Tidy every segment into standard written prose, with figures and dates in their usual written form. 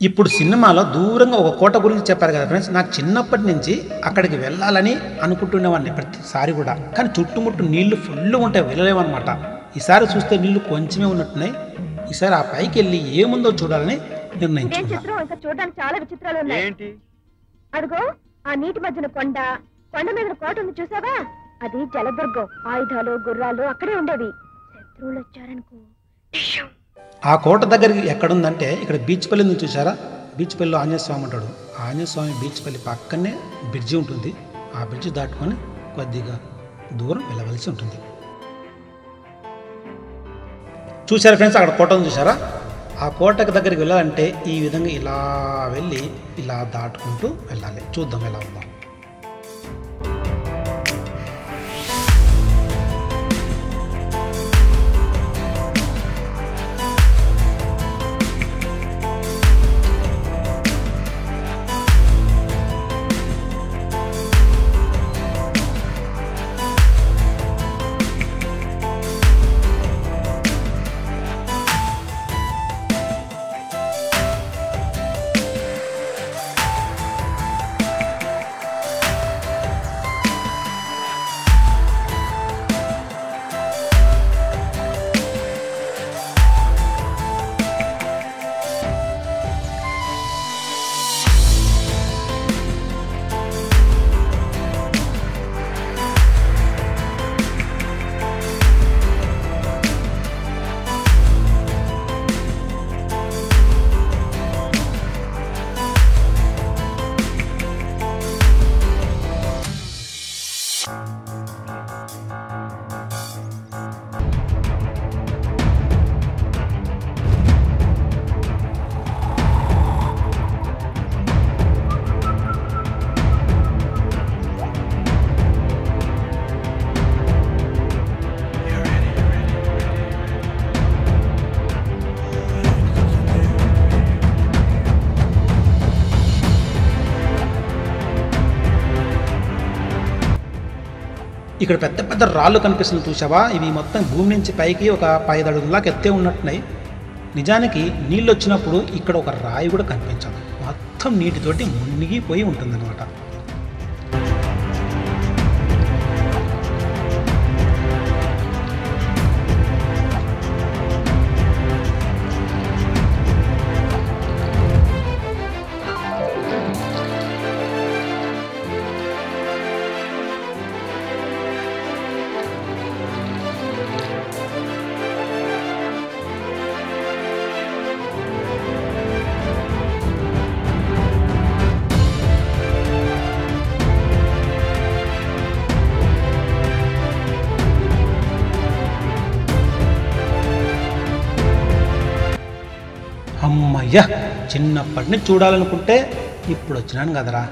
ఇప్పుడు సినిమాలో దూరంగా ఒక కోట గురించి చెప్పారు కదా ఫ్రెండ్స్. నాకు చిన్నప్పటి నుంచి అక్కడికి వెళ్ళాలని అనుకుంటునేవాడిని ప్రతిసారి కూడా. కానీ చుట్టుముట్టు నీళ్లు ఫుల్ ఉంటాయి, వెళ్ళలేమన్నమాట. ఈసారి చూస్తే నీళ్లు కొంచెమే ఉన్నట్టున్నాయి. ఈసారి ఆ పైకి వెళ్ళి ఏముందో చూడాలని నిర్ణయించుకున్నాను. చూడడానికి చాలా విచిత్రాలు ఉన్నాయి. అదిగో ఆ నీటి మధ్యన కొండ మీద కోట ఉంది, చూసావా? అది జలదుర్గం. ఆయుధాలు గుర్రాలు అక్కడే ఉండేవి. శత్రువులు వచ్చారనుకో. ఆ కోట దగ్గరికి ఎక్కడుందంటే ఇక్కడ బీచ్ పల్లి ఉంది, చూసారా? బీచ్ పల్లిలో ఆంజనేయ స్వామి ఉంటాడు. ఆంజనేయ స్వామి బీచ్ పల్లి పక్కనే బ్రిడ్జి ఉంటుంది. ఆ బ్రిడ్జి దాటుకొని కొద్దిగా దూరం వెళ్ళవలసి ఉంటుంది. చూసారా ఫ్రెండ్స్, అక్కడ కోట ఉంది చూసారా? ఆ కోటకు దగ్గరికి వెళ్ళాలంటే ఈ విధంగా ఇలా వెళ్ళి ఇలా దాటుకుంటూ వెళ్ళాలి. చూద్దాం ఎలా ఉందో. ఇక్కడ పెద్ద పెద్ద రాళ్ళు కనిపిస్తుంది, చూసావా? ఇవి మొత్తం భూమి నుంచి పైకి ఒక 5 అడుగులాగా ఎత్తే ఉన్నట్టున్నాయి. నిజానికి నీళ్ళు వచ్చినప్పుడు ఇక్కడ ఒక రాయి కూడా కనిపించదు. మొత్తం నీటితోటి మునిగిపోయి ఉంటుందన్నమాట. అమ్మయ్య, చిన్నప్పటి నుంచి చూడాలనుకుంటే ఇప్పుడు వచ్చినాను కదరా.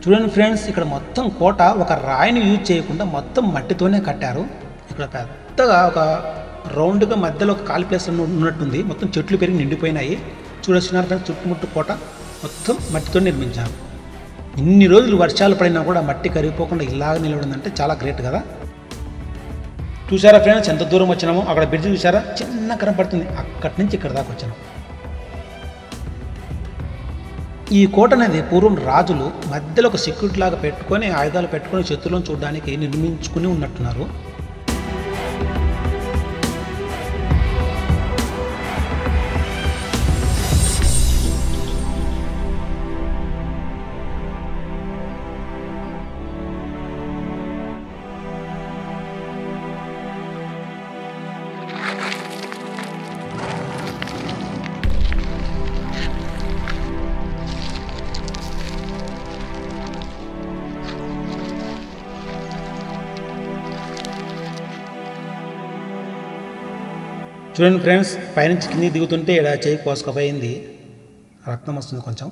చూడండి ఫ్రెండ్స్, ఇక్కడ మొత్తం కోట ఒక రాయిని యూజ్ చేయకుండా మొత్తం మట్టితోనే కట్టారు. ఇక్కడ పెద్దగా ఒక రౌండ్గా మధ్యలో ఒక ఖాళీ ప్లేస్ ఉన్నట్టుంది. మొత్తం చెట్లు పెరిగి నిండిపోయినాయి. చూడొస్తున్నారు ఫ్రెండ్స్, చుట్టుముట్టు కోట మొత్తం మట్టితో నిర్మించారు. ఇన్ని రోజులు వర్షాలు పడినా కూడా మట్టి కరిగిపోకుండా ఇలాగ నిలబడిందంటే చాలా గ్రేట్ కదా. చూసారా ఫ్రెండ్స్ ఎంత దూరం వచ్చినామో? అక్కడ బ్రిడ్జ్ చూసారా, చిన్న కనపడుతుంది. అక్కడి నుంచి ఇక్కడ దాకా వచ్చినాం. ఈ కోట అనేది పూర్వం రాజులు మధ్యలో ఒక సెక్యూరిటీ లాగా పెట్టుకొని ఆయుధాలు పెట్టుకొని శత్రువులను చూడడానికి నిర్మించుకుని ఉన్నట్టున్నారు. చూడండి ఫ్రెండ్స్, పైనుంచి కిందికి దిగుతుంటే ఇక్కడ చేయి కోసుకపోయింది, రక్తం వస్తుంది కొంచెం.